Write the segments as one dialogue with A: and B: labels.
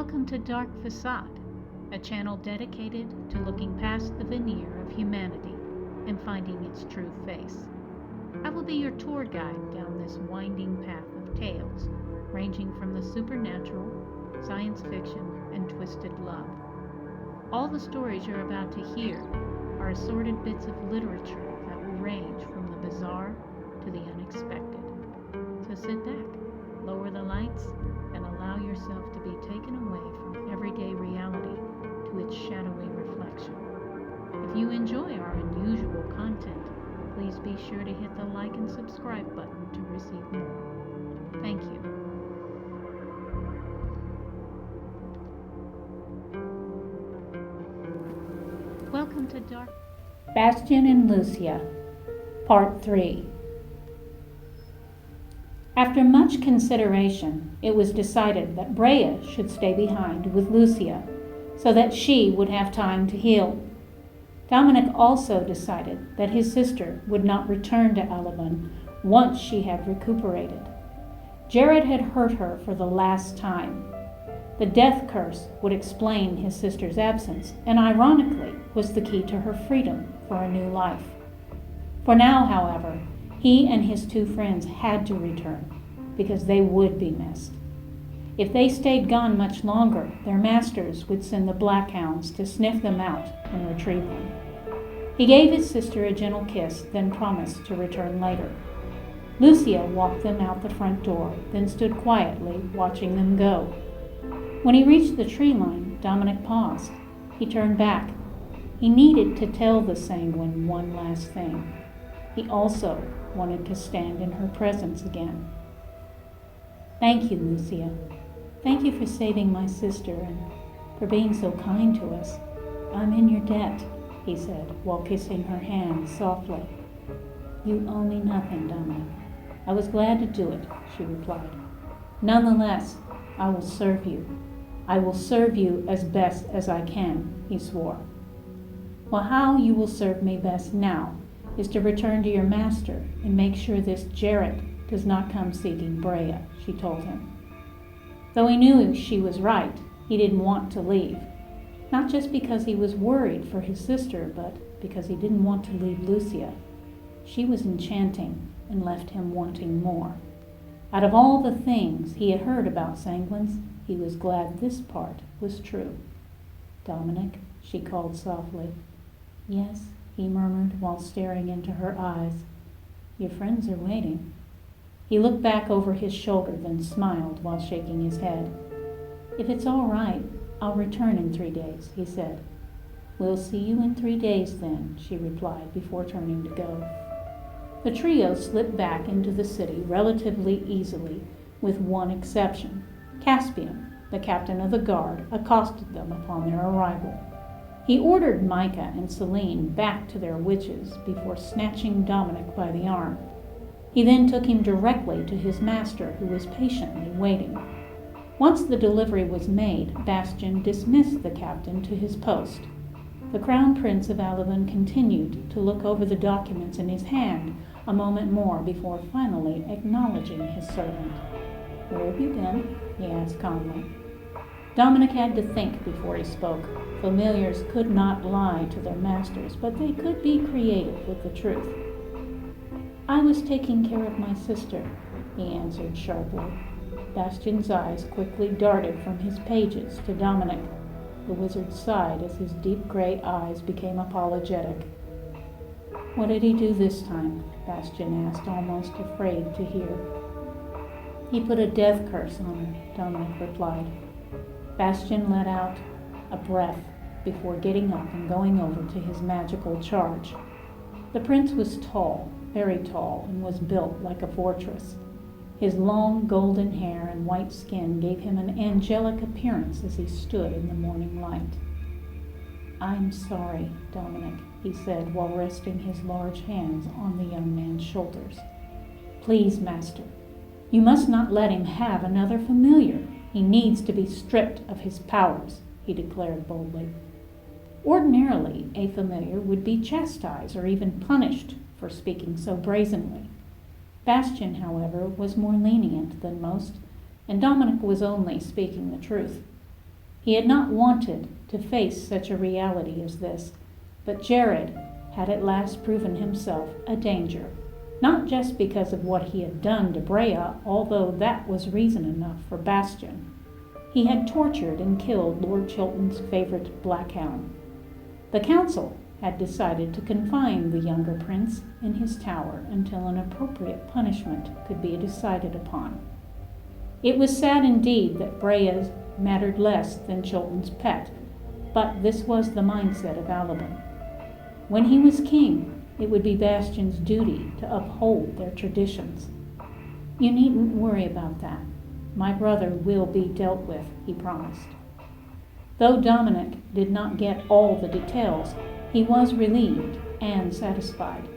A: Welcome to Dark Facade, a channel dedicated to looking past the veneer of humanity and finding its true face. I will be your tour guide down this winding path of tales, ranging from the supernatural, science fiction, and twisted love. All the stories you're about to hear are assorted bits of literature that will range from the bizarre to the unexpected. So sit back, lower the lights, and allow yourself to be taken away from everyday reality to its shadowy reflection. If you enjoy our unusual content, please be sure to hit the like and subscribe button to receive more. Thank you. Welcome to Dark Bastian and Lucia, Part 3. After much consideration, it was decided that Brea should stay behind with Lucia, so that she would have time to heal. Dominic also decided that his sister would not return to Alabon once she had recuperated. Jared had hurt her for the last time. The death curse would explain his sister's absence, and ironically was the key to her freedom for a new life. For now, however, he and his two friends had to return, because they would be missed. If they stayed gone much longer, their masters would send the blackhounds to sniff them out and retrieve them. He gave his sister a gentle kiss, then promised to return later. Lucia walked them out the front door, then stood quietly, watching them go. When he reached the tree line, Dominic paused. He turned back. He needed to tell the sanguine one last thing. He also wanted to stand in her presence again. Thank you, Lucia. Thank you for saving my sister and for being so kind to us. I'm in your debt, he said, while kissing her hand softly. You owe me nothing, Dominic. I was glad to do it, she replied. Nonetheless, I will serve you. I will serve you as best as I can, he swore. Well, how you will serve me best now is to return to your master and make sure this Jared does not come seeking Brea, she told him. Though he knew she was right, he didn't want to leave. Not just because he was worried for his sister, but because he didn't want to leave Lucia. She was enchanting and left him wanting more. Out of all the things he had heard about sanguines, he was glad this part was true. Dominic, she called softly. Yes, he murmured while staring into her eyes. Your friends are waiting. He looked back over his shoulder, then smiled while shaking his head. If it's all right, I'll return in 3 days, he said. We'll see you in 3 days then, she replied before turning to go. The trio slipped back into the city relatively easily, with one exception. Caspian, the captain of the guard, accosted them upon their arrival. He ordered Micah and Celine back to their witches before snatching Dominic by the arm. He then took him directly to his master, who was patiently waiting. Once the delivery was made, Bastian dismissed the captain to his post. The Crown Prince of Alabon continued to look over the documents in his hand a moment more before finally acknowledging his servant. Where have you been? He asked calmly. Dominic had to think before he spoke. Familiars could not lie to their masters, but they could be creative with the truth. I was taking care of my sister, he answered sharply. Bastian's eyes quickly darted from his pages to Dominic. The wizard sighed as his deep gray eyes became apologetic. What did he do this time? Bastian asked, almost afraid to hear. He put a death curse on her, Dominic replied. Bastian let out a breath before getting up and going over to his magical charge. The prince was tall, very tall, and was built like a fortress. His long golden hair and white skin gave him an angelic appearance as he stood in the morning light. I'm sorry, Dominic, he said while resting his large hands on the young man's shoulders. Please, master, you must not let him have another familiar. He needs to be stripped of his powers, he declared boldly. Ordinarily, a familiar would be chastised or even punished for speaking so brazenly. Bastian, however, was more lenient than most, and Dominic was only speaking the truth. He had not wanted to face such a reality as this, but Jared had at last proven himself a danger, not just because of what he had done to Brea, although that was reason enough for Bastian. He had tortured and killed Lord Chilton's favorite blackhound. The council had decided to confine the younger prince in his tower until an appropriate punishment could be decided upon. It was sad indeed that Brea's mattered less than Chilton's pet, but this was the mindset of Alban. When he was king, it would be Bastian's duty to uphold their traditions. "You needn't worry about that. My brother will be dealt with," he promised. Though Dominic did not get all the details, he was relieved and satisfied.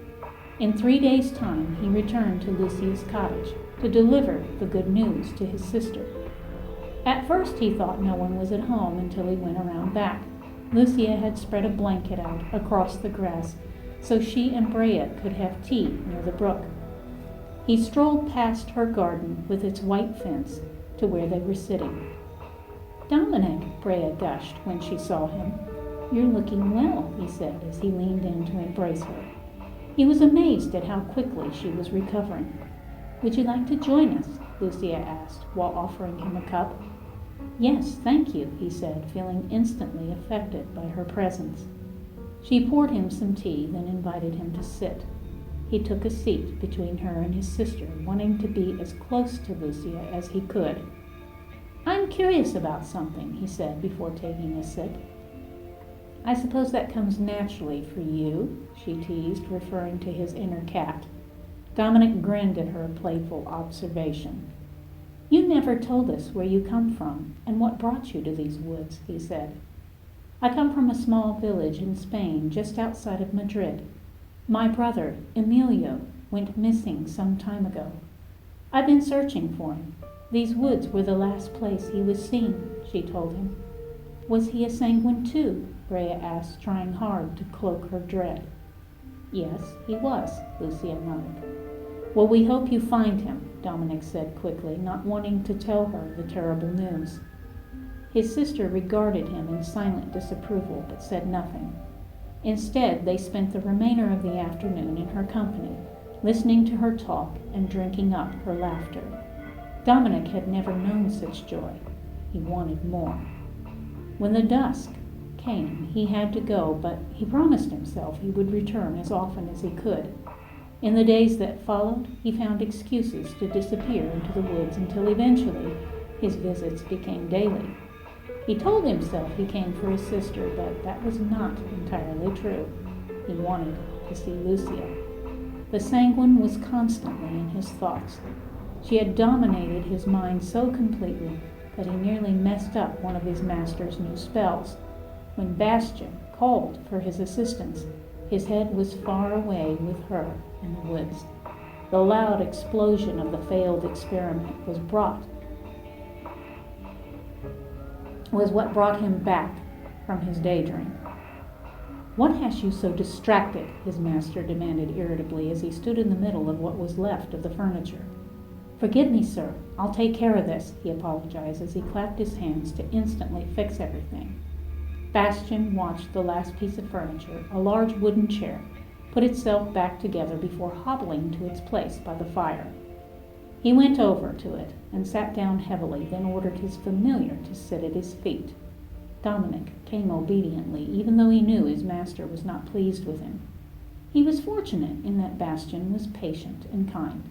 A: In 3 days' time, he returned to Lucia's cottage to deliver the good news to his sister. At first he thought no one was at home until he went around back. Lucia had spread a blanket out across the grass so she and Brea could have tea near the brook. He strolled past her garden with its white fence to where they were sitting. "Dominic," Brea gushed when she saw him. "You're looking well," he said as he leaned in to embrace her. He was amazed at how quickly she was recovering. "Would you like to join us?" Lucia asked while offering him a cup. "Yes, thank you," he said, feeling instantly affected by her presence. She poured him some tea, then invited him to sit. He took a seat between her and his sister, wanting to be as close to Lucia as he could. "I'm curious about something," he said before taking a sip. "I suppose that comes naturally for you," she teased, referring to his inner cat. Dominic grinned at her playful observation. "You never told us where you come from and what brought you to these woods," he said. "I come from a small village in Spain just outside of Madrid. My brother, Emilio, went missing some time ago. I've been searching for him. These woods were the last place he was seen," she told him. "Was he a sanguine too?" Brea asked, trying hard to cloak her dread. "Yes, he was," Lucia nodded. "Well, we hope you find him," Dominic said quickly, not wanting to tell her the terrible news. His sister regarded him in silent disapproval, but said nothing. Instead, they spent the remainder of the afternoon in her company, listening to her talk and drinking up her laughter. Dominic had never known such joy. He wanted more. When the dusk came, he had to go, but he promised himself he would return as often as he could. In the days that followed, he found excuses to disappear into the woods until eventually his visits became daily. He told himself he came for his sister, but that was not entirely true. He wanted to see Lucia. The sanguine was constantly in his thoughts. She had dominated his mind so completely that he nearly messed up one of his master's new spells. When Bastian called for his assistance, his head was far away with her in the woods. The loud explosion of the failed experiment was what brought him back from his daydream. "What has you so distracted?" his master demanded irritably as he stood in the middle of what was left of the furniture. "Forgive me, sir. I'll take care of this," he apologized as he clapped his hands to instantly fix everything. Bastian watched the last piece of furniture, a large wooden chair, put itself back together before hobbling to its place by the fire. He went over to it and sat down heavily, then ordered his familiar to sit at his feet. Dominic came obediently, even though he knew his master was not pleased with him. He was fortunate in that Bastian was patient and kind.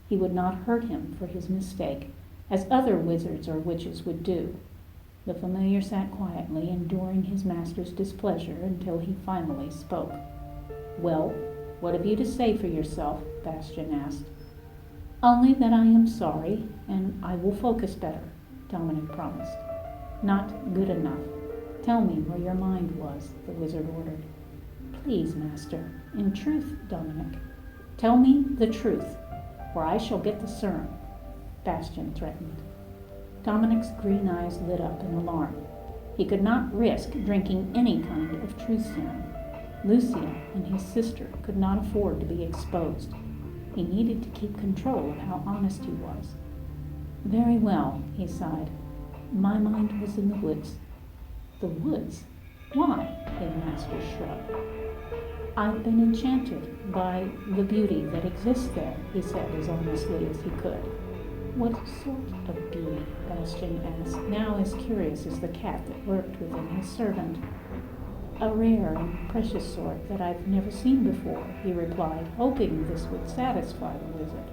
A: He would not hurt him for his mistake, as other wizards or witches would do. The familiar sat quietly, enduring his master's displeasure until he finally spoke. "Well, what have you to say for yourself?" Bastian asked. "Only that I am sorry, and I will focus better," Dominic promised. "Not good enough. Tell me where your mind was," the wizard ordered. "Please, master, in truth, Dominic. Tell me the truth, or I shall get the serum," Bastian threatened. Dominic's green eyes lit up in alarm. He could not risk drinking any kind of truth serum. Lucia and his sister could not afford to be exposed. He needed to keep control of how honest he was. "Very well," he sighed. "My mind was in the woods. The woods? Why? His master shrugged. I've been enchanted by the beauty that exists there, he said as honestly as he could. What sort of beauty? Bastian asked, now as curious as the cat that lurked within his servant. A rare and precious sort that I've never seen before, he replied, hoping this would satisfy the wizard.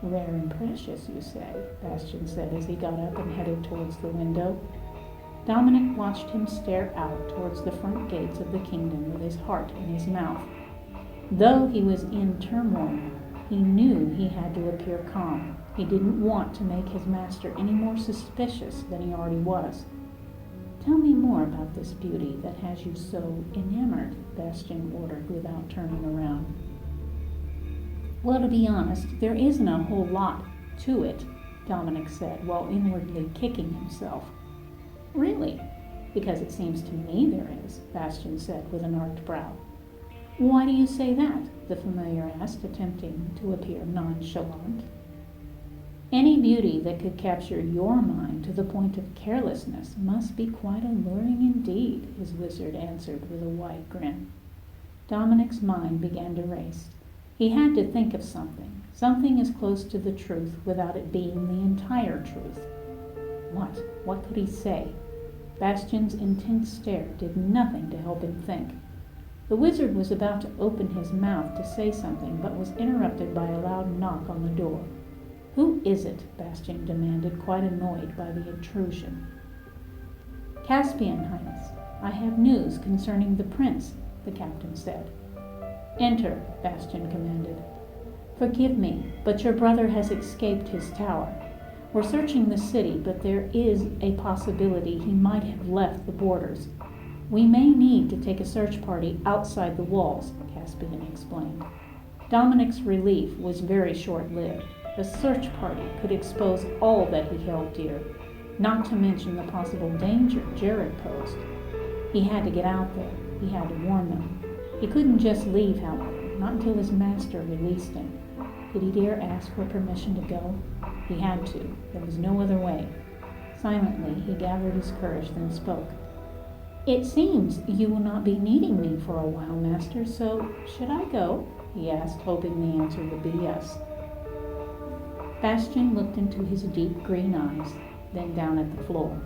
A: Rare and precious, you say, Bastian said as he got up and headed towards the window. Dominic watched him stare out towards the front gates of the kingdom with his heart in his mouth. Though he was in turmoil, he knew he had to appear calm. He didn't want to make his master any more suspicious than he already was. Tell me more about this beauty that has you so enamored, Bastian ordered without turning around. Well, to be honest, there isn't a whole lot to it, Dominic said, while inwardly kicking himself. Really? Because it seems to me there is, Bastian said with an arched brow. Why do you say that? The familiar asked, attempting to appear nonchalant. Any beauty that could capture your mind to the point of carelessness must be quite alluring indeed, his wizard answered with a wide grin. Dominic's mind began to race. He had to think of something as close to the truth without it being the entire truth. What could he say? Bastian's intense stare did nothing to help him think. The wizard was about to open his mouth to say something, but was interrupted by a loud knock on the door. Who is it? Bastian demanded, quite annoyed by the intrusion. Caspian, Highness. I have news concerning the prince, the captain said. Enter, Bastian commanded. Forgive me, but your brother has escaped his tower. We're searching the city, but there is a possibility he might have left the borders. We may need to take a search party outside the walls, Caspian explained. Dominic's relief was very short-lived. The search party could expose all that he held dear, not to mention the possible danger Jared posed. He had to get out there. He had to warn them. He couldn't just leave, however, not until his master released him. Did he dare ask for permission to go? He had to. There was no other way. Silently, he gathered his courage, then spoke. It seems you will not be needing me for a while, Master, so should I go? He asked, hoping the answer would be yes. Bastian looked into his deep green eyes, then down at the floor.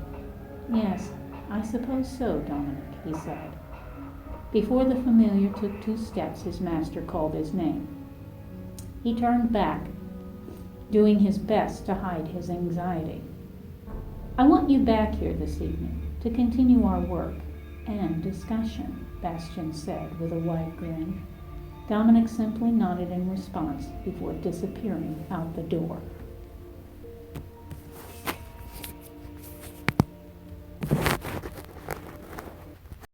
A: Yes, I suppose so, Dominic, he said. Before the familiar took 2 steps, his master called his name. He turned back, doing his best to hide his anxiety. I want you back here this evening to continue our work and discussion, Bastian said with a wide grin. Dominic simply nodded in response before disappearing out the door.